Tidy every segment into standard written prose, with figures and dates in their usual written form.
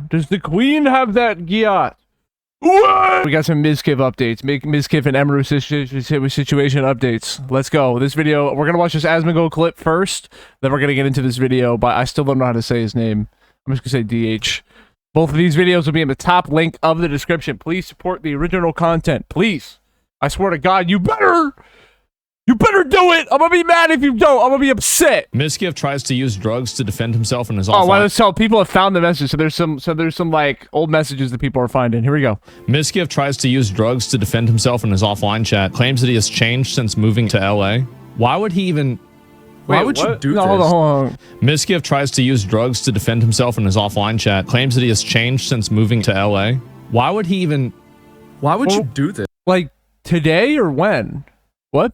Does the queen have that gyat? What? We got some Mizkif updates. Mizkif and Emiru situation updates. Let's go. This video, we're gonna watch this Asmongold clip first, then we're gonna get into this video, but I still don't know how to say his name. I'm just gonna say DH. Both of these videos will be in the top link of the description. Please support the original content. Please. I swear to God, you better do it! I'm gonna be mad if you don't. I'm gonna be upset. Mizkif tries to use drugs to defend himself in his offline. Oh, well, let's tell people have found the message. So there's some like old messages that people are finding. Here we go. Mizkif tries to use drugs to defend himself in his offline chat. Claims that he has changed since moving to LA. Why would he even? Why would you do this? Hold on. Mizkif tries to use drugs to defend himself in his offline chat. Claims that he has changed since moving to LA. Why would he even? Why would you do this? Like today or when? What?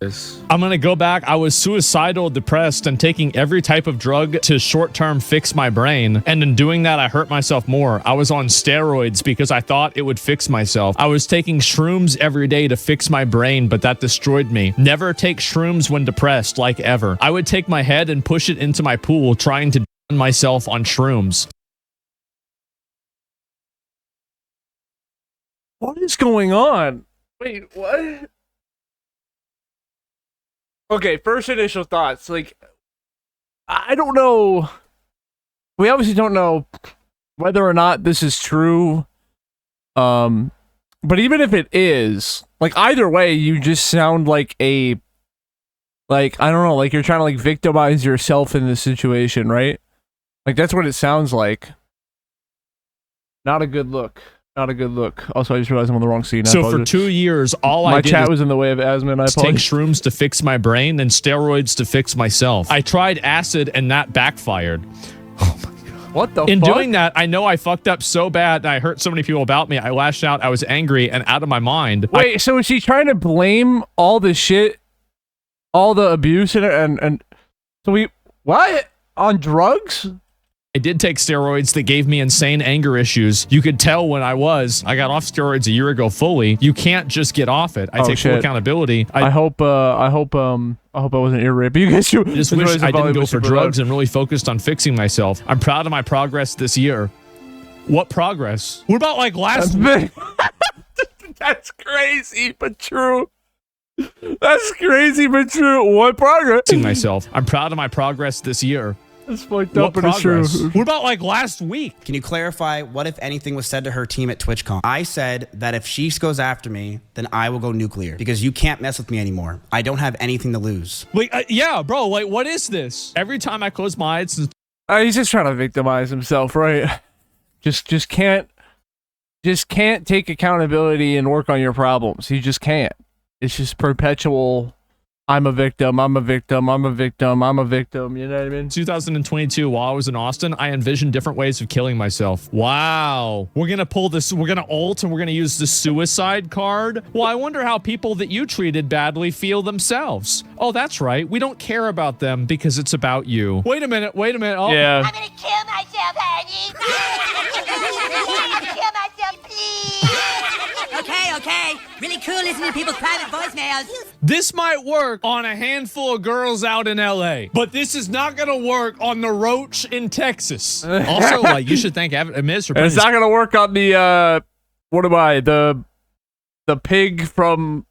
I'm gonna go back. I was suicidal, depressed, and taking every type of drug to short-term fix my brain. And in doing that, I hurt myself more. I was on steroids because I thought it would fix myself. I was taking shrooms every day to fix my brain, but that destroyed me. Never take shrooms when depressed, like ever. I would take my head and push it into my pool, trying to drown myself on shrooms. What is going on? Wait, what? Okay, first initial thoughts. Like, I don't know. We obviously don't know whether or not this is true. But even if it is, like, either way, you just sound like a, like, I don't know, like you're trying to, like, victimize yourself in this situation, right? Like, that's what it sounds like. Not a good look. Not a good look. Also, I just realized I'm on the wrong scene. So for 2 years, my chat was in the way of Asmon. I take shrooms to fix my brain and steroids to fix myself. I tried acid and that backfired. Oh my God. What the fuck? In doing that, I know I fucked up so bad and I hurt so many people about me. I lashed out. I was angry and out of my mind. Wait, so is she trying to blame all the shit, all the abuse and so what? On drugs? I did take steroids that gave me insane anger issues. You could tell when I got off steroids a year ago fully. You can't just get off it. I take full accountability. I hope I wasn't ear raping you guys. Just wish I didn't go for drugs and really focused on fixing myself. I'm proud of my progress this year. What progress? What about like last week? That's crazy, but true. That's crazy, but true. What progress? Myself. I'm proud of my progress this year. That's fucked up, but it's true. What about like last week? Can you clarify what, if anything, was said to her team at TwitchCon? I said that if she goes after me, then I will go nuclear because you can't mess with me anymore. I don't have anything to lose. Like, yeah, bro. Like, what is this? Every time I close my eyes, he's just trying to victimize himself, right? Just can't take accountability and work on your problems. He just can't. It's just perpetual. I'm a victim, I'm a victim, I'm a victim, I'm a victim, you know what I mean? 2022, while I was in Austin, I envisioned different ways of killing myself. Wow. We're gonna pull this, we're gonna ult and we're gonna use the suicide card? Well, I wonder how people that you treated badly feel themselves. Oh, that's right. We don't care about them because it's about you. Wait a minute, oh. Yeah. I'm gonna kill myself, honey. I'm gonna kill myself, please. Okay. Really cool listening to people's private voicemails. This might work on a handful of girls out in LA, but this is not gonna work on the roach in Texas. Also, like, you should thank Miz for putting it's not gonna work on the what am I? The pig from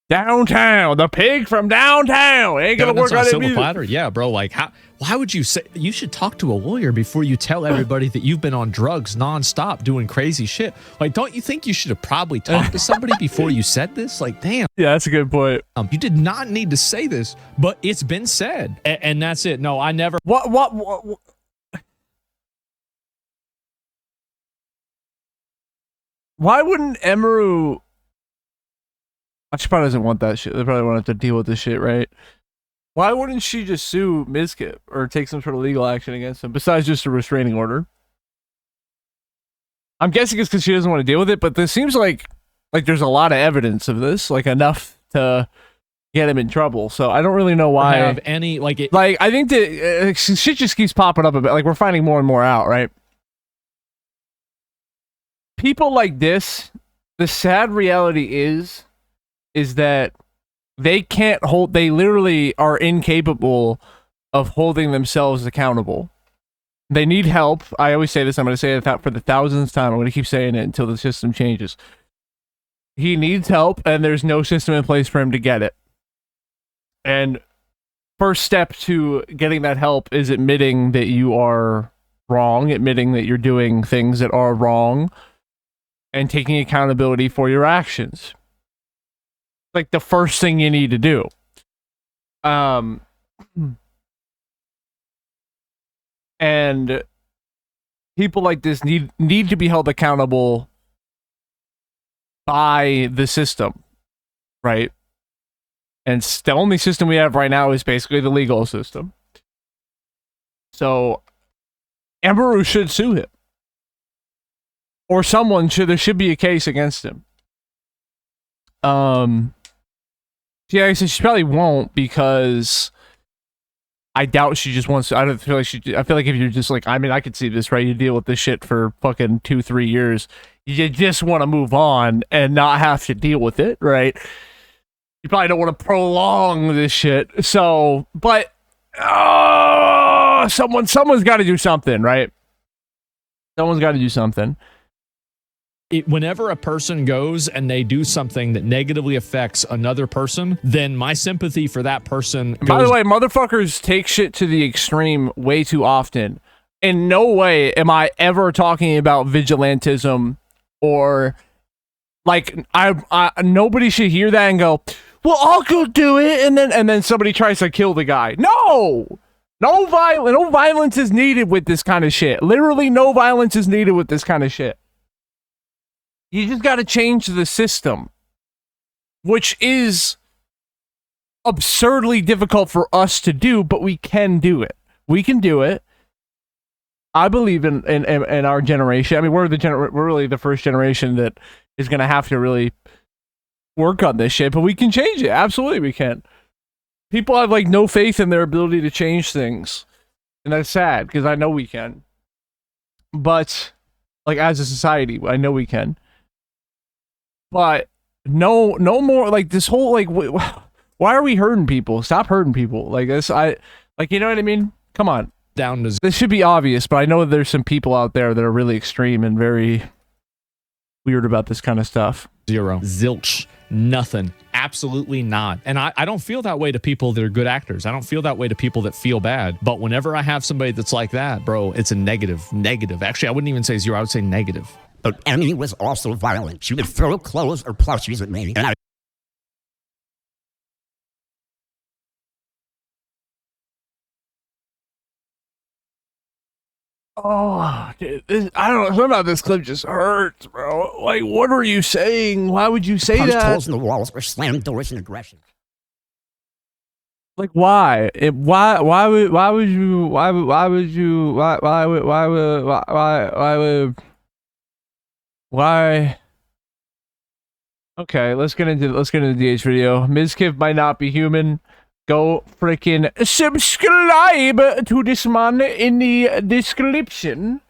downtown. The pig from downtown. Ain't gonna work on it silver platter. Yeah, bro. Like, why would you say? You should talk to a lawyer before you tell everybody that you've been on drugs nonstop doing crazy shit. Like, don't you think you should have probably talked to somebody before you said this? Like, damn. Yeah, that's a good point. You did not need to say this, but it's been said, and that's it. No, I never. What? Why wouldn't Emiru? She probably doesn't want that shit. They probably won't have to deal with this shit, right? Why wouldn't she just sue Mizkif or take some sort of legal action against him besides just a restraining order? I'm guessing it's because she doesn't want to deal with it, but this seems like there's a lot of evidence of this, like enough to get him in trouble. So I don't really know why. Have any like I think that shit just keeps popping up a bit. Like we're finding more and more out, right? People like this, the sad reality is that they can't hold, they literally are incapable of holding themselves accountable. They need help. I always say this. I'm going to say it for the thousandth time. I'm going to keep saying it until the system changes. He needs help, and there's no system in place for him to get it. And first step to getting that help is admitting that you are wrong, admitting that you're doing things that are wrong, and taking accountability for your actions. Like the first thing you need to do. And people like this need to be held accountable by the system, right? And the only system we have right now is basically the legal system. So Emiru should sue him. Or someone should. There should be a case against him. Yeah, I said she probably won't, because I doubt she just wants to. I don't feel like she. I feel like if you're just like, I mean, I could see this, right? You deal with this shit for fucking 2-3 years. You just want to move on and not have to deal with it, right? You probably don't want to prolong this shit. So, but someone's got to do something, right? Someone's got to do something. Whenever a person goes and they do something that negatively affects another person, then my sympathy for that person goes. By the way, motherfuckers take shit to the extreme way too often. In no way am I ever talking about vigilantism or like nobody should hear that and go, well, I'll go do it, and then somebody tries to kill the guy. No violence is needed with this kind of shit. Literally, no violence is needed with this kind of shit. You just got to change the system, which is absurdly difficult for us to do, but we can do it. We can do it. I believe in our generation. I mean, we're really the first generation that is going to have to really work on this shit, but we can change it. Absolutely, we can. People have like no faith in their ability to change things, and that's sad because I know we can. But like as a society, I know we can. But no more like this whole like why are we hurting people? Stop hurting people like this. You know what I mean? Come on. Down to this should be obvious, but I know there's some people out there that are really extreme and very weird about this kind of stuff. Zero. Zilch. Nothing. Absolutely not. And I don't feel that way to people that are good actors. I don't feel that way to people that feel bad. But whenever I have somebody that's like that, bro, it's a negative. Actually, I wouldn't even say zero. I would say negative. But Emmy was also violent. She would throw clothes or plushies at me, and dude, I don't know. Something about this clip just hurts, bro. Like, what are you saying? Why would you say punched that? holes in the walls or slammed doors in aggression. Like, why? Why Okay, let's get into the DH video. Mizkif might not be human. Go freaking subscribe to this man in the description.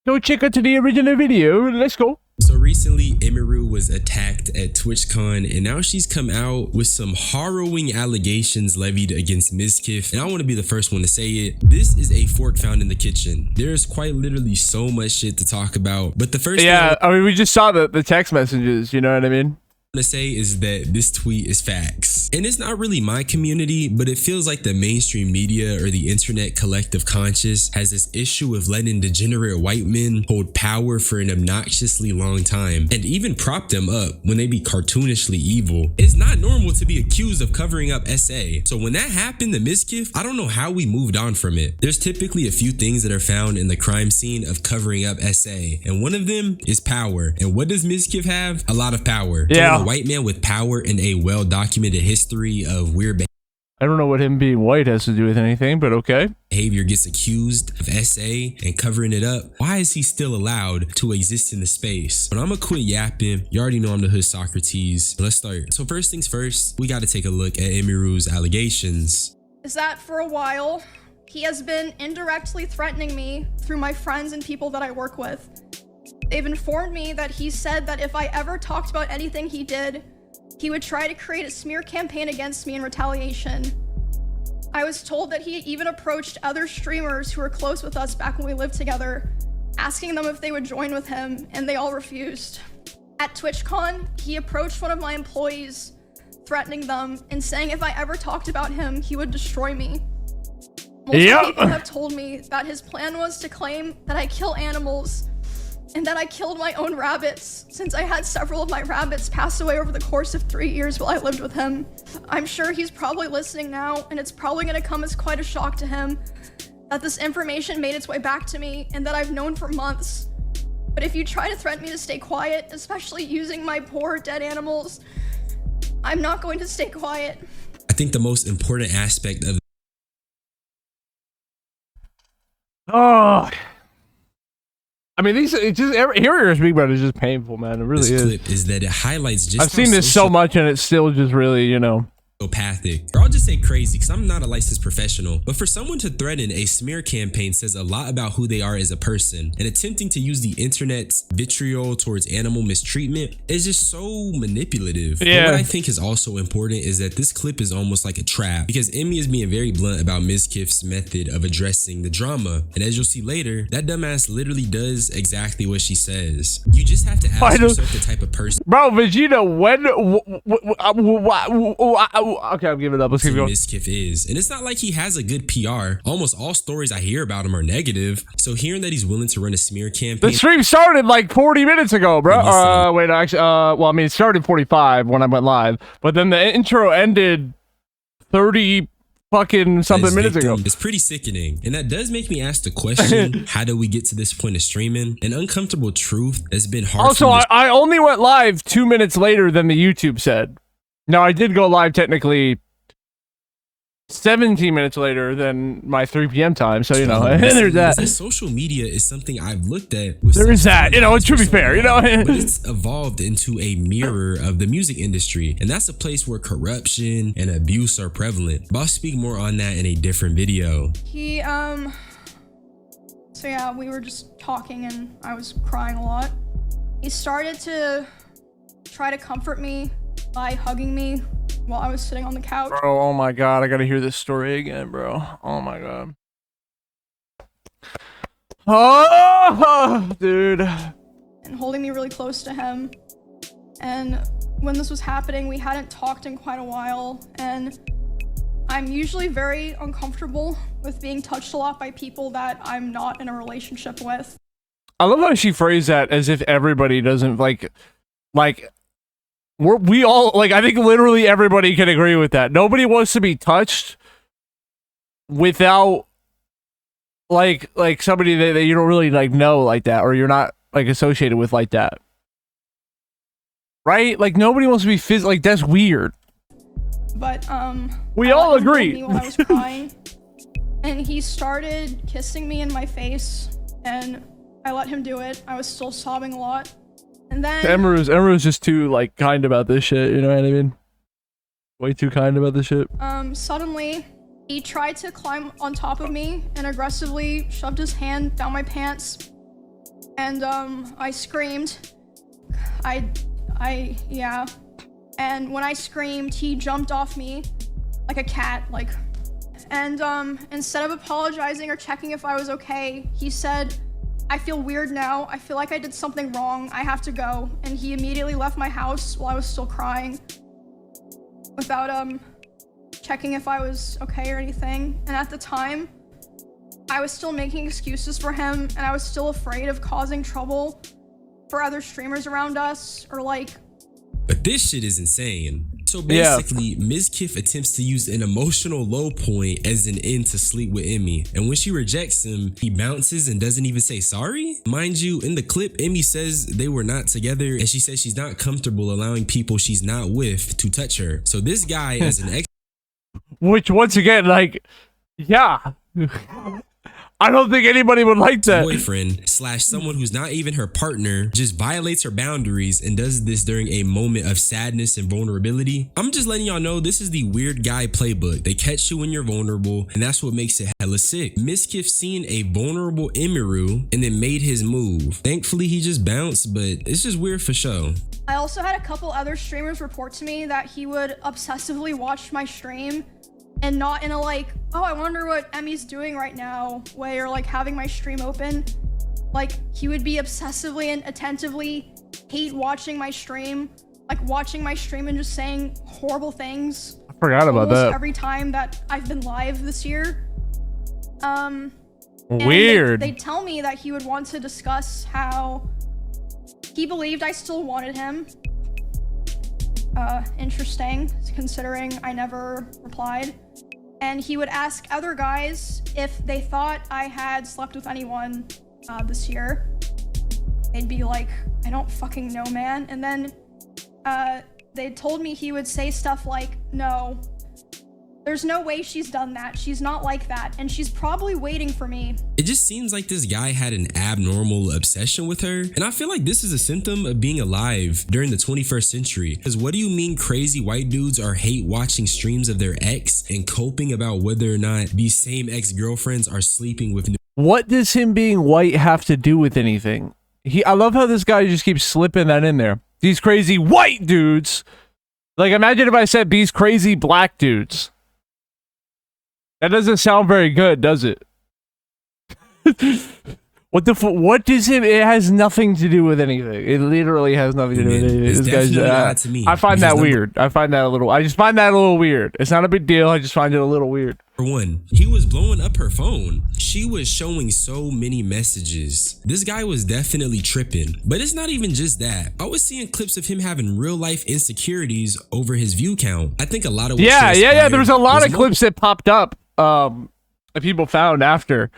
Go check out the original video. Let's go. So recently, Emiru was attacked at TwitchCon, and now she's come out with some harrowing allegations levied against Mizkif. And I want to be the first one to say it. This is a fork found in the kitchen. There's quite literally so much shit to talk about. But the first thing I mean, we just saw the text messages, you know what I mean? to say is that this tweet is facts, and it's not really my community, but it feels like the mainstream media or the internet collective conscious has this issue of letting degenerate white men hold power for an obnoxiously long time and even prop them up when they be cartoonishly evil. It's not normal to be accused of covering up SA, so when that happened to Mizkif, I don't know how we moved on from it. There's typically a few things that are found in the crime scene of covering up SA, and one of them is power. And what does Mizkif have? A lot of power. Yeah. A white man with power and a well-documented history of weird I don't know what him being white has to do with anything, but okay. behavior gets accused of SA and covering it up. Why is he still allowed to exist in the space? But I'm gonna quit yapping. You already know I'm the hood Socrates. Let's start. So first things first, we got to take a look at Emiru's allegations. Is that for a while, he has been indirectly threatening me through my friends and people that I work with. They've informed me that he said that if I ever talked about anything he did, he would try to create a smear campaign against me in retaliation. I was told that he even approached other streamers who were close with us back when we lived together, asking them if they would join with him, and they all refused. At TwitchCon, he approached one of my employees, threatening them and saying if I ever talked about him, he would destroy me. Multiple people have told me that his plan was to claim that I kill animals and that I killed my own rabbits, since I had several of my rabbits pass away over the course of 3 years while I lived with him. I'm sure he's probably listening now, and it's probably gonna come as quite a shock to him that this information made its way back to me and that I've known for months. But if you try to threaten me to stay quiet, especially using my poor dead animals, I'm not going to stay quiet. I think the most important aspect of I mean, it's just hearing her speak about it is just painful, man. It really this is. clip is that it highlights just I've seen this so much, and it's still just really, you know. Psychopathic, or I'll just say crazy, because I'm not a licensed professional, but for someone to threaten a smear campaign says a lot about who they are as a person, and attempting to use the internet's vitriol towards animal mistreatment is just so manipulative. But what I think is also important is that this clip is almost like a trap, because Emmy is being very blunt about Mizkif's method of addressing the drama, and as you'll see later, that dumbass literally does exactly what she says. You just have to ask yourself the type of person, bro. Vegeta, okay, I'm giving it up. Let's keep going. Mizkif is, and it's not like he has a good PR. Almost all stories I hear about him are negative. So hearing that he's willing to run a smear campaign. The stream started like 40 minutes ago, bro. Wait, actually, well, I mean, it started 45 when I went live, but then the intro ended 30 fucking something minutes ago. It's pretty sickening, and that does make me ask the question: how do we get to this point of streaming? An uncomfortable truth that's been hard. Also, I only went live 2 minutes later than the YouTube said. Now, I did go live technically 17 minutes later than my 3 p.m. time, so, you know, there's that. Social media is something I've looked at. There is that, you know, it should be fair, you know. But it's evolved into a mirror of the music industry, and that's a place where corruption and abuse are prevalent. But I'll speak more on that in a different video. So yeah, we were just talking and I was crying a lot. He started to try to comfort me by hugging me while I was sitting on the couch. Bro, oh my god, I gotta hear this story again, bro. Oh my god. Oh, dude. And holding me really close to him. And when this was happening, we hadn't talked in quite a while, and I'm usually very uncomfortable with being touched a lot by people that I'm not in a relationship with. I love how she phrased that as if everybody doesn't like we all, like, I think literally everybody can agree with that. Nobody wants to be touched without like somebody that you don't really like know like that, or you're not like associated with like that, right? Like nobody wants to be like, that's weird. But we all agree. Me while I was crying, and he started kissing me in my face, and I let him do it. I was still sobbing a lot. And then Emiru's just too like kind about this shit, you know what I mean? Way too kind about this shit. Suddenly he tried to climb on top of me and aggressively shoved his hand down my pants. And I screamed. Yeah. And when I screamed, he jumped off me like a cat, like. And instead of apologizing or checking if I was okay, he said, "I feel weird now. I feel like I did something wrong. I have to go." And he immediately left my house while I was still crying without checking if I was okay or anything. And at the time, I was still making excuses for him, and I was still afraid of causing trouble for other streamers around us, or like. But this shit is insane. So basically, Mizkif attempts to use an emotional low point as an end to sleep with Emmy. And when she rejects him, he bounces and doesn't even say sorry. Mind you, in the clip, Emmy says they were not together, and she says she's not comfortable allowing people she's not with to touch her. So this guy as an ex, which once again, like, yeah. I don't think anybody would like that. Boyfriend / someone who's not even her partner just violates her boundaries and does this during a moment of sadness and vulnerability. I'm just letting y'all know this is the weird guy playbook. They catch you when you're vulnerable, and that's what makes it hella sick. Mizkif seen a vulnerable Emiru and then made his move. Thankfully, he just bounced, but it's just weird for show. I also had a couple other streamers report to me that he would obsessively watch my stream and not in a like, oh, I wonder what Emmy's doing right now way, or like having my stream open. Like, he would be obsessively and attentively hate watching my stream, like watching my stream and just saying horrible things. I forgot about that. Every time that I've been live this year. Weird. They tell me that he would want to discuss how he believed I still wanted him. Interesting, considering I never replied. And he would ask other guys if they thought I had slept with anyone this year. They'd be like, I don't fucking know, man. And then they told me he would say stuff like, no, there's no way she's done that. She's not like that. And she's probably waiting for me. It just seems like this guy had an abnormal obsession with her. And I feel like this is a symptom of being alive during the 21st century. Because what do you mean crazy white dudes are hate watching streams of their ex and coping about whether or not these same ex-girlfriends are sleeping with new? What does him being white have to do with anything? I love how this guy just keeps slipping that in there. These crazy white dudes. Like, imagine if I said these crazy black dudes. That doesn't sound very good, does it? What does it? It has nothing to do with anything. It literally has nothing to do with anything. It's This guy's, definitely not to me. I find Because that weird. I find that a little. I just find that a little weird. It's not a big deal. I just find it a little weird. For one, he was blowing up her phone. She was showing so many messages. This guy was definitely tripping. But it's not even just that. I was seeing clips of him having real life insecurities over his view count. I think a lot of what Yeah. There was a lot of more clips that popped up. That people found after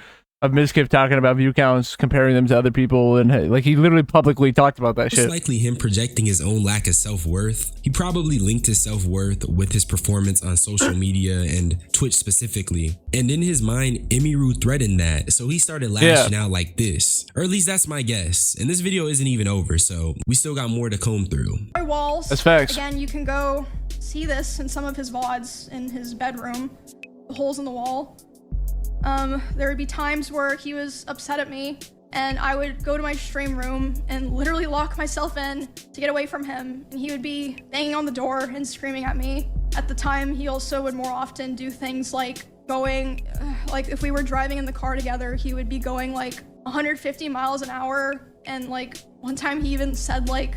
of Mizkif talking about view counts, comparing them to other people, and like he literally publicly talked about that shit. It's likely him projecting his own lack of self-worth. He probably linked his self-worth with his performance on social media and Twitch specifically. And in his mind, Emiru threatened that, so he started lashing out like this. Or at least that's my guess. And this video isn't even over, so we still got more to comb through. My walls. That's facts. Again, you can go see this in some of his VODs in his bedroom. The holes in the wall. There would be times where he was upset at me and I would go to my stream room and literally lock myself in to get away from him, and he would be banging on the door and screaming at me. At the time, he also would more often do things like going, like if we were driving in the car together, he would be going like 150 miles an hour, and like one time he even said like,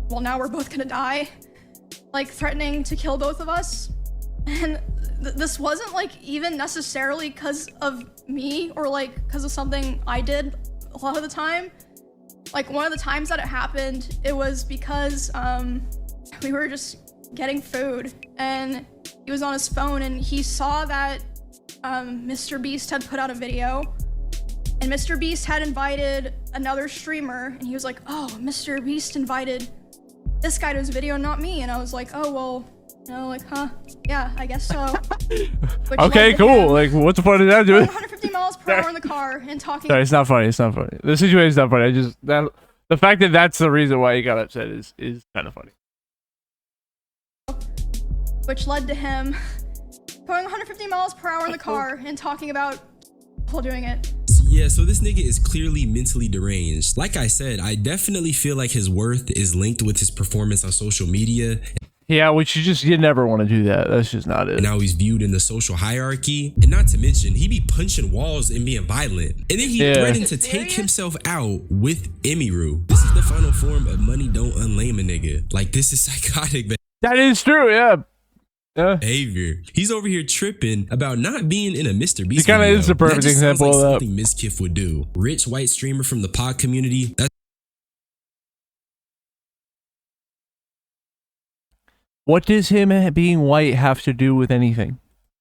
well, now we're both gonna die, like threatening to kill both of us. And this wasn't like even necessarily because of me or like because of something I did a lot of the time. Like one of the times that it happened, it was because we were just getting food and he was on his phone and he saw that Mr. Beast had put out a video, and Mr. Beast had invited another streamer, and he was like, oh, Mr. Beast invited this guy to his video, not me. And I was like, oh, well, you know, like, huh? Yeah, I guess so. Okay, cool. Like, what's the point of that, dude? 150 miles per hour in the car and talking. Sorry, it's not funny. It's not funny. The situation's not funny. I just the fact that that's the reason why he got upset is kind of funny. Which led to him going 150 miles per hour in the car and talking about people doing it. Yeah, so this nigga is clearly mentally deranged. Like I said, I definitely feel like his worth is linked with his performance on social media. Yeah, which you never want to do that. That's just not it. And how he's viewed in the social hierarchy. And not to mention, he be punching walls and being violent. And then he threatened to take himself out with Emiru. This is the final form of money don't unlame a nigga. Like, this is psychotic. That is true, yeah. Behavior. He's over here tripping about not being in a Mr. Beast. He kind of is the perfect example of that. Something Mizkif would do. Rich white streamer from the pod community. What does him being white have to do with anything?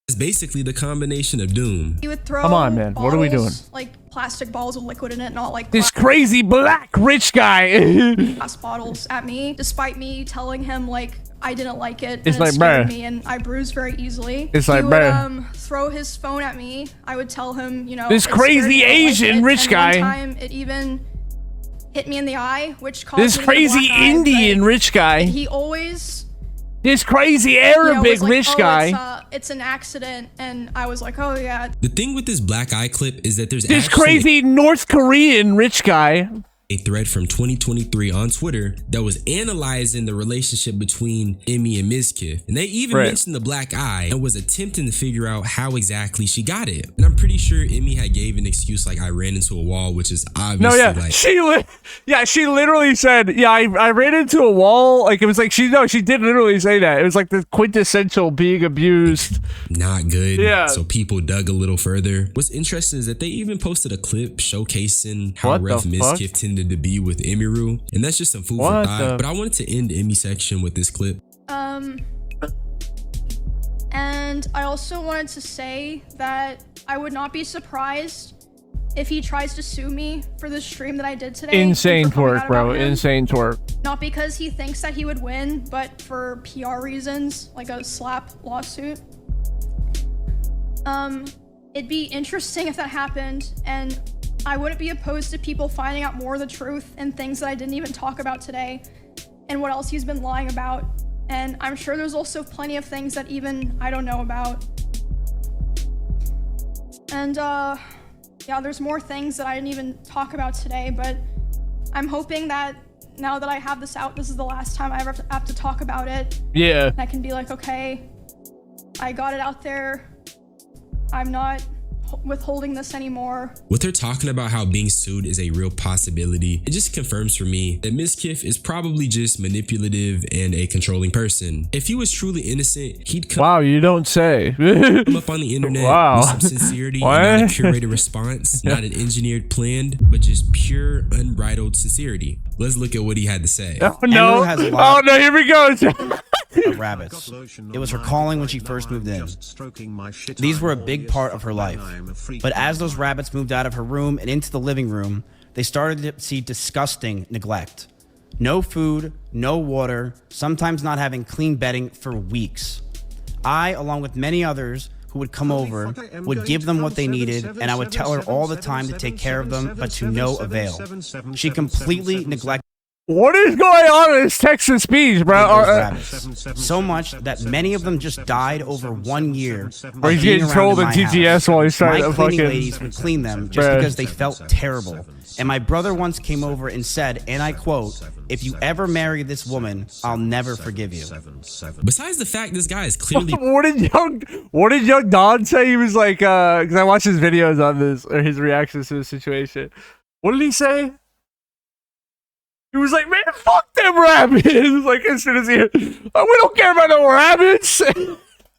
It's basically the combination of doom. He would throw Come on, man. What are we doing? Like plastic balls with liquid in it, not like this crazy black rich guy. glass bottles at me, despite me telling him like I didn't like it. It's and like, scared me, and I bruise very easily. It's he like, would throw his phone at me. I would tell him, you know, this crazy Asian rich guy. One time it even hit me in the eye, which caused this me to get a crazy black eye, Indian rich guy. He always. This crazy Arabic like, rich guy. It's an accident, and I was like, oh yeah. The thing with this black eye clip is that there's this crazy North Korean rich guy. a thread from 2023 on Twitter that was analyzing the relationship between Emmy and Mizkif. And they even mentioned the black eye and was attempting to figure out how exactly she got it. And I'm pretty sure Emmy had gave an excuse like I ran into a wall, which is obviously like... she literally said, yeah, I ran into a wall. Like, it was like, she did literally say that. It was like the quintessential being abused. Not good. Yeah. So people dug a little further. What's interesting is that they even posted a clip showcasing how rough Mizkif tended to be with Emiru, and that's just some food for thought. But I wanted to end Emmy section with this clip. And I also wanted to say that I would not be surprised if he tries to sue me for the stream that I did today. Insane twerk, bro. Insane twerk. Not because he thinks that he would win, but for PR reasons, like a slap lawsuit. It'd be interesting if that happened, and I wouldn't be opposed to people finding out more of the truth and things that I didn't even talk about today and what else he's been lying about. And I'm sure there's also plenty of things that even I don't know about. And yeah, there's more things that I didn't even talk about today, but I'm hoping that now that I have this out, this is the last time I ever have to talk about it. Yeah. I can be like, okay, I got it out there. I'm not withholding this anymore. With her talking about how being sued is a real possibility, it just confirms for me that Mizkif is probably just manipulative and a controlling person. If he was truly innocent, he'd come Wow, you don't say. up on the internet with some sincerity and not a curated response, not an engineered planned, but just pure unbridled sincerity. Let's look at what he had to say. Oh no, oh no, here we go. Of rabbits. It was her calling when she first moved in. These were a big part of her life. But as those rabbits moved out of her room and into the living room, they started to see disgusting neglect. No food, no water, sometimes not having clean bedding for weeks. I, along with many others who would come over, would give them what they needed, and I would tell her all the time to take care of them, but to no avail. She completely neglected. What is going on in this Texas speech, bro? So much that many of them just died over 1 year. Or he's getting trolled in TTS while he's trying to cleaning fucking... ladies would clean them just because they felt terrible. And my brother once came over and said, and I quote, "If you ever marry this woman, I'll never forgive you." Besides the fact this guy is clearly... what did young Don say? He was like, because I watched his videos on this, or his reactions to the situation. What did he say? He was like, man, fuck them rabbits. Like, as soon as he, we don't care about no rabbits.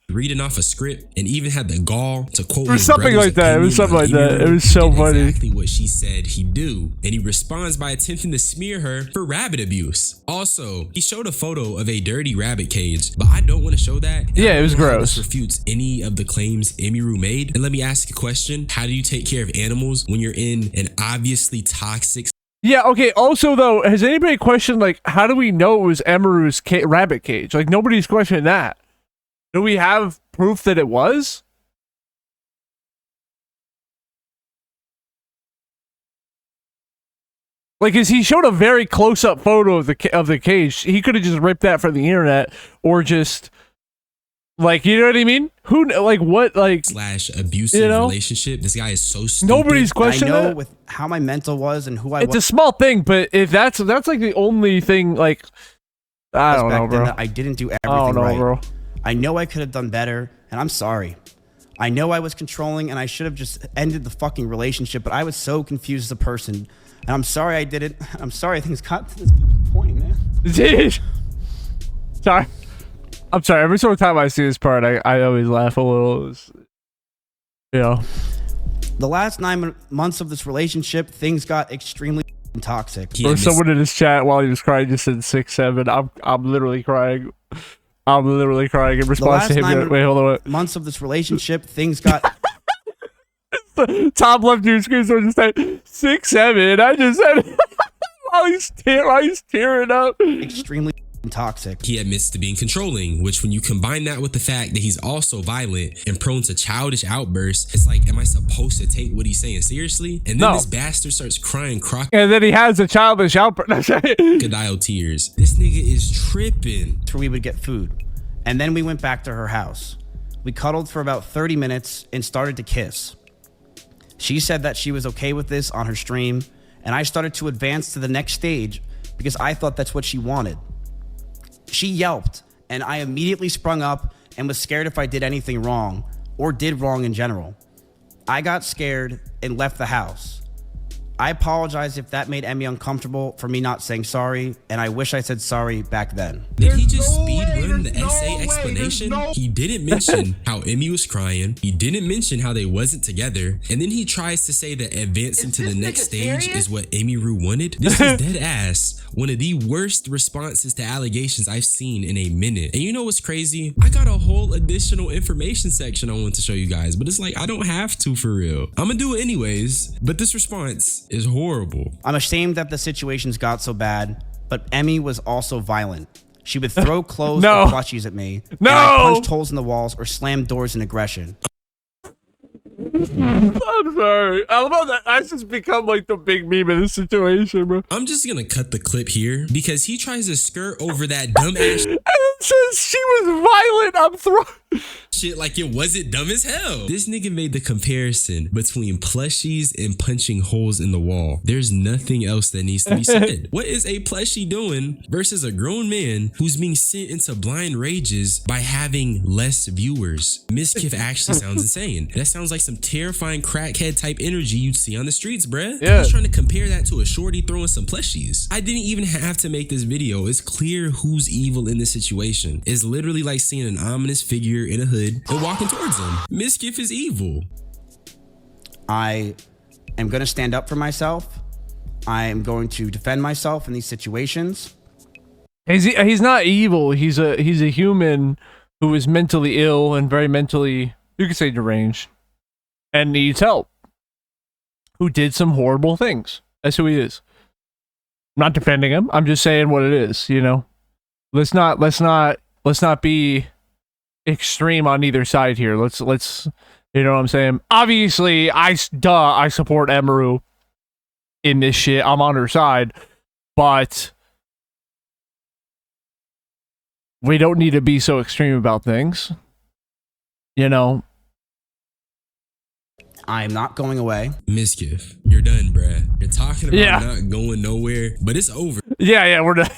Reading off a script and even had the gall to quote it was something like that. It was something like that. It was so funny. Exactly what she said he'd do. And he responds by attempting to smear her for rabbit abuse. Also, he showed a photo of a dirty rabbit cage, but I don't want to show that. Yeah, it was gross. This refutes any of the claims Emiru made. And let me ask a question. How do you take care of animals when you're in an obviously toxic... Yeah, okay, also, though, has anybody questioned, like, how do we know it was Emiru's rabbit cage? Like, nobody's questioning that. Do we have proof that it was? Like, as he showed a very close-up photo of the cage, he could have just ripped that from the internet, or just... Like, you know what I mean? Who, like, what, like... / abusive relationship. This guy is so stupid. Nobody's questioning I know that. with how my mental was and who I It's was. a small thing, but if that's like the only thing, like... I don't know, bro. I didn't do everything I don't know, right. bro. I know I could have done better, and I'm sorry. I know I was controlling, and I should have just ended the fucking relationship, but I was so confused as a person. And I'm sorry I did it. I'm sorry things got to this point, man. Dude. Sorry. I'm sorry, every single time I see this part, I always laugh a little. You know. The last 9 months of this relationship, things got extremely toxic. Or someone in his chat while he was crying just said 6'7". I'm literally crying. I'm literally crying in response to him. Wait, hold on. Months of this relationship, things got... Top left dude screen so just said 6'7". I just said while he's tearing up. Extremely toxic. He admits to being controlling, which when you combine that with the fact that he's also violent and prone to childish outbursts, it's like, am I supposed to take what he's saying seriously? And then this bastard starts crying and then he has a childish outburst. Crocodile tears. This nigga is tripping. We would get food. And then we went back to her house. We cuddled for about 30 minutes and started to kiss. She said that she was okay with this on her stream, and I started to advance to the next stage because I thought that's what she wanted. She yelped, and I immediately sprung up and was scared if I did anything wrong or did wrong in general. I got scared and left the house. I apologize if that made Emmy uncomfortable for me not saying sorry, and I wish I said sorry back then. Did he just speed run the essay explanation? He didn't mention how Emmy was crying. He didn't mention how they wasn't together. And then he tries to say that advancing to the next stage is what Emiru wanted. This is dead ass one of the worst responses to allegations I've seen in a minute. And you know what's crazy? I got a whole additional information section I want to show you guys, but it's like, I don't have to for real. I'm gonna do it anyways, but this response is horrible. I'm ashamed that the situations got so bad, but Emmy was also violent. She would throw clothes or plushies at me. No! And I punched holes in the walls or slammed doors in aggression. I'm sorry. I love that. I just become like the big meme in this situation, bro. I'm just gonna cut the clip here because he tries to skirt over that dumb ass And it says she was violent. I'm throwing shit like it wasn't dumb as hell. This nigga made the comparison between plushies and punching holes in the wall. There's nothing else that needs to be said. What is a plushie doing versus a grown man who's being sent into blind rages by having less viewers? Mizkif actually sounds insane. That sounds like some terrifying crackhead type energy you'd see on the streets, bruh. Yeah. He's trying to compare that to a shorty throwing some plushies. I didn't even have to make this video. It's clear who's evil in this situation. It's literally like seeing an ominous figure in a hood and walking towards him. Mizkif is evil. I am going to stand up for myself. I am going to defend myself in these situations. He's not evil. He's a human who is mentally ill and very mentally, you could say, deranged, and needs help. Who did some horrible things. That's who he is. I'm not defending him. I'm just saying what it is. You know, let's not be extreme on either side here. Let's you know what I'm saying? Obviously, I support Emiru in this shit. I'm on her side, but we don't need to be so extreme about things. You know, I'm not going away. Mizkif, you're done, bruh. You're talking about not going nowhere, but it's over. Yeah, we're done.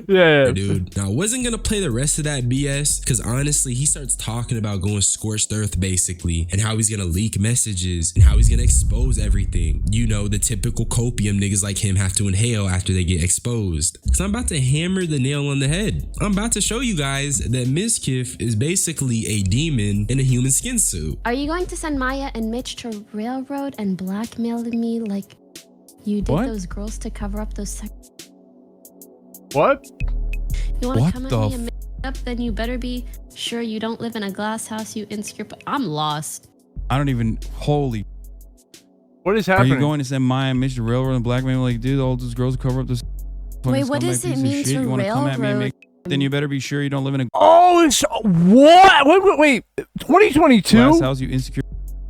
yeah, dude. Now, I wasn't gonna play the rest of that BS because honestly, he starts talking about going scorched earth basically, and how he's gonna leak messages and how he's gonna expose everything. You know, the typical copium niggas like him have to inhale after they get exposed. So I'm about to hammer the nail on the head. I'm about to show you guys that Mizkif is basically a demon in a human skin suit. Are you going to send Maya and Mitch to railroad and blackmail me like you did those girls to cover up those What? You want to come at me and make up? Then you better be sure you don't live in a glass house, you insecure. I'm lost. I don't even. Holy. What is happening? Are you going to send Maya and Mitch to railroad and blackmail like, dude, all those girls cover up this? Wait, what does it mean to you want to come at me and make? Then you better be sure you don't live in a. Oh, it's what? Wait, 2022. Glass house, you insecure.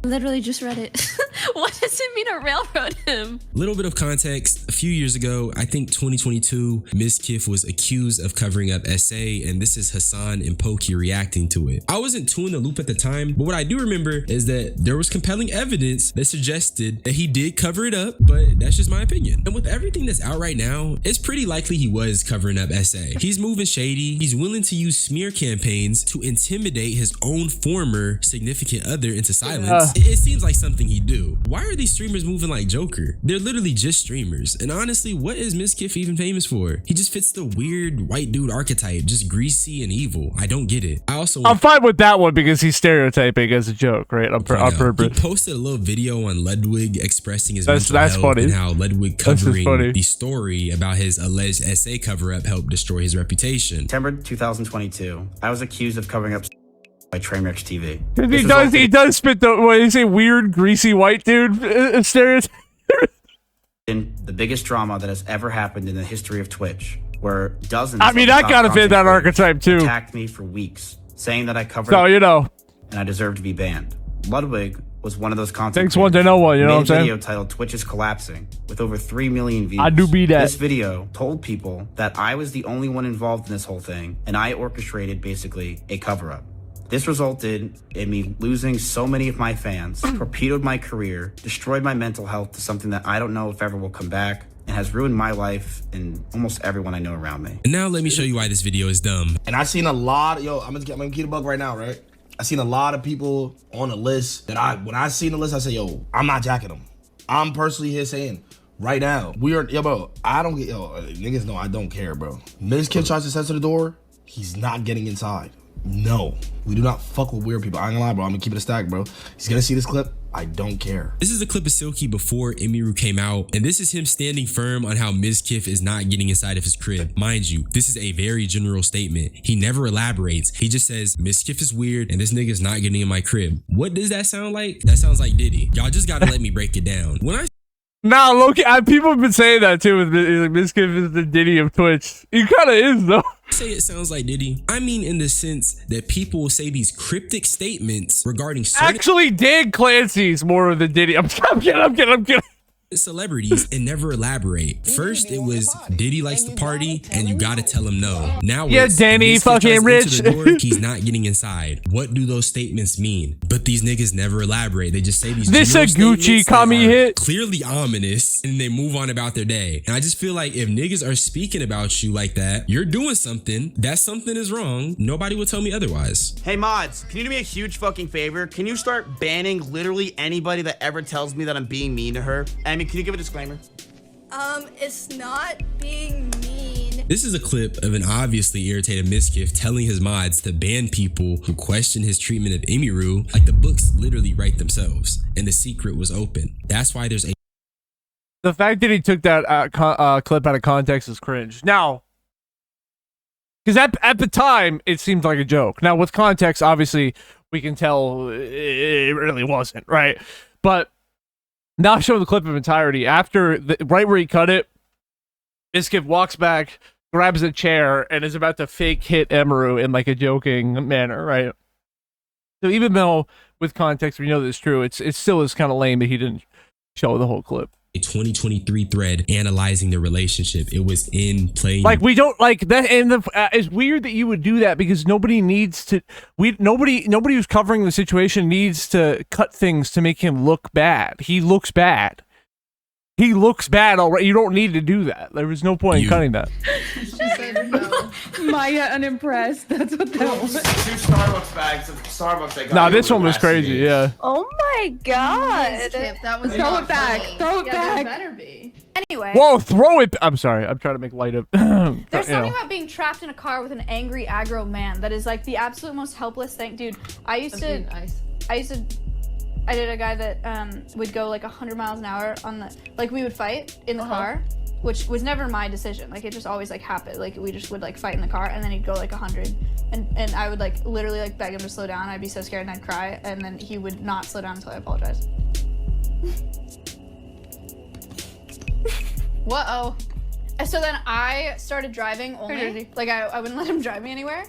Literally just read it. What does it mean to railroad him? Little bit of context. A few years ago, I think 2022, Mizkif was accused of covering up SA, and this is Hassan and Pokey reacting to it. I wasn't too in the loop at the time, but what I do remember is that there was compelling evidence that suggested that he did cover it up, but that's just my opinion. And with everything that's out right now, it's pretty likely he was covering up SA. He's moving shady. He's willing to use smear campaigns to intimidate his own former significant other into silence. It seems like something he'd do. Why are these streamers moving like Joker? They're literally just streamers. And honestly, what is Mizkif even famous for? He just fits the weird white dude archetype, just greasy and evil. I don't get it. I'm fine with that one because he's stereotyping as a joke, right? He posted a little video on Ludwig expressing his mental health funny. And how Ludwig covering the story about his alleged SA cover-up helped destroy his reputation. September 2022, I was accused of covering up by Trainwreck TV. He does spit the, what is a weird greasy white dude stereotype. In the biggest drama that has ever happened in the history of Twitch, where dozens I mean, that gotta fit that archetype too. Attacked me for weeks, saying that I covered so, you know, and I deserve to be banned. Ludwig was one of those content Thanks one to know one, you know what I'm saying? Video titled Twitch is Collapsing with over 3 million views. I do be that. This video told people that I was the only one involved in this whole thing, and I orchestrated basically a cover-up. This resulted in me losing so many of my fans, torpedoed my career, destroyed my mental health to something that I don't know if ever will come back, and has ruined my life and almost everyone I know around me. And now let me show you why this video is dumb. And I've seen a lot, I'm gonna keep the bug right now, right? I've seen a lot of people on the list that when I seen the list, I say, yo, I'm not jacking them. I'm personally here saying, right now, I don't get, niggas know I don't care, bro. Mizkif tries to censor the door, he's not getting inside. No, we do not fuck with weird people. I ain't gonna lie, bro. I'm gonna keep it a stack, bro. He's gonna see this clip. I don't care. This is a clip of Silky before Emiru came out, and this is him standing firm on how Mizkif is not getting inside of his crib. Mind you, this is a very general statement. He never elaborates. He just says, Mizkif is weird, and this nigga's not getting in my crib. What does that sound like? That sounds like Diddy. Y'all just gotta let me break it down. When I Nah, Loki, people have been saying that too. With like, Mizkif is the Diddy of Twitch. He kind of is, though. say it sounds like Diddy, I mean in the sense that people will say these cryptic statements regarding certain Actually, Dan Clancy's more of the Diddy. I'm kidding. celebrities and never elaborate. First it was Diddy likes to party and you gotta tell him no. Now yeah, it's Danny Mizkif fucking tries rich. to enter the door, he's not getting inside. What do those statements mean? But these niggas never elaborate. They just say these This a general Gucci statements that Kami are hit? clearly ominous and they move on about their day. And I just feel like if niggas are speaking about you like that, you're doing something, that something is wrong. Nobody will tell me otherwise. Hey mods, can you do me a huge fucking favor? Can you start banning literally anybody that ever tells me that I'm being mean to her? I mean, can you give a disclaimer? It's not being mean. This is a clip of an obviously irritated Mizkif telling his mods to ban people who question his treatment of Emiru, like the books literally write themselves, and the secret was open. That's why there's a The fact that he took that clip out of context is cringe. Now, because at the time, it seemed like a joke. Now, with context, obviously, we can tell it really wasn't, right? But now show the clip of entirety. After, right where he cut it, Mizkif walks back, grabs a chair, and is about to fake hit Emiru in like a joking manner, right? So even though, with context, we know this is true, it still is kind of lame that he didn't show the whole clip. a 2023 thread analyzing the relationship. It was in plain. Like we don't like that, and it's weird that you would do that because nobody needs to. Nobody who's covering the situation needs to cut things to make him look bad. He looks bad. He looks bad already. You don't need to do that. There was no point in cutting that. She said no. Maya unimpressed. That's what that was. 2 Starbucks bags of Starbucks. I got. Nah, this one was crazy. Yeah. Oh my god. That was throw it back. funny. Throw it back. There better be. Anyway. Whoa! Throw it. I'm sorry. I'm trying to make light of. There's something know. about being trapped in a car with an angry aggro man that is like the absolute most helpless thing, dude. I did a guy that would go like 100 miles an hour on the, like we would fight in the car, which was never my decision. Like it just always like happened. Like we just would like fight in the car and then he'd go like 100 and I would like literally like beg him to slow down. I'd be so scared and I'd cry and then he would not slow down until I apologized. Whoa. So then I started driving only. Like I wouldn't let him drive me anywhere.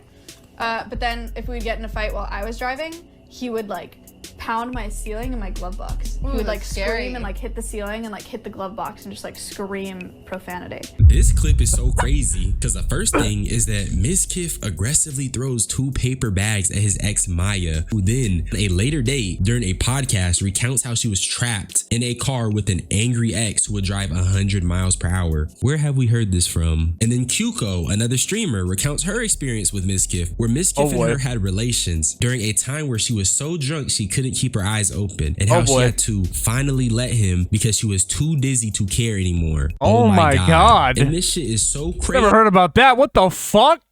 But then if we'd get in a fight while I was driving, he would like pound my ceiling in my glove box. He would like scream and like hit the ceiling and like hit the glove box and just like scream profanity. This clip is so crazy because the first thing is that Mizkif aggressively throws 2 paper bags at his ex Maya, who then on a later date during a podcast recounts how she was trapped in a car with an angry ex who would drive 100 miles per hour. Where have we heard this from? And then Kyuko, another streamer, recounts her experience with Mizkif, where Mizkif and her had relations during a time where she was so drunk she couldn't keep her eyes open, and how she had to finally let him because she was too dizzy to care anymore. Oh my god. And this shit is so crazy. Never heard about that. What the fuck?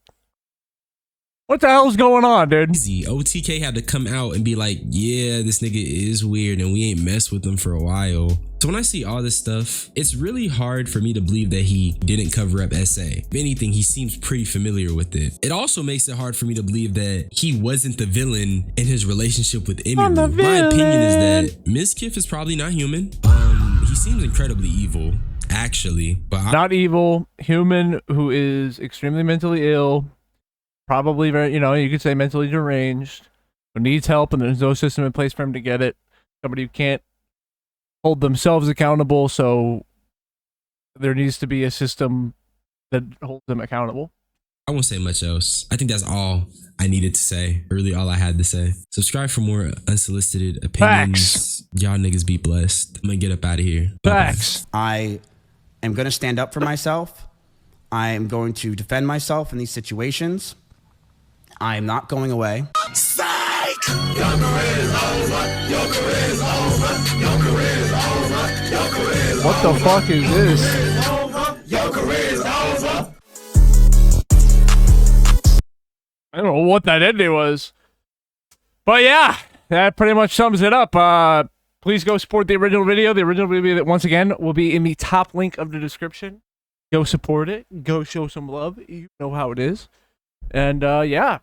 What the hell's going on, dude? OTK had to come out and be like, yeah, this nigga is weird and we ain't messed with him for a while. So when I see all this stuff, it's really hard for me to believe that he didn't cover up SA. If anything, he seems pretty familiar with it. It also makes it hard for me to believe that he wasn't the villain in his relationship with Emiru. My opinion is that Mizkif is probably not human. He seems incredibly evil, actually. But not evil, human who is extremely mentally ill, probably very, you could say mentally deranged, who needs help and there's no system in place for him to get it. Somebody who can't hold themselves accountable, so there needs to be a system that holds them accountable. I won't say much else. I think that's all I needed to say. Really all I had to say. Subscribe for more unsolicited opinions. Y'all niggas be blessed. I'm gonna get up out of here. Facts. I am going to stand up for myself. I am going to defend myself in these situations. I am not going away. Psych! Your career is over. Your career is over. Your career is over. Your career is over. What the fuck is this? Your career is over. I don't know what that ending was. But yeah, that pretty much sums it up. Please go support the original video. The original video that, once again, will be in the top link of the description. Go support it. Go show some love. You know how it is. And yeah.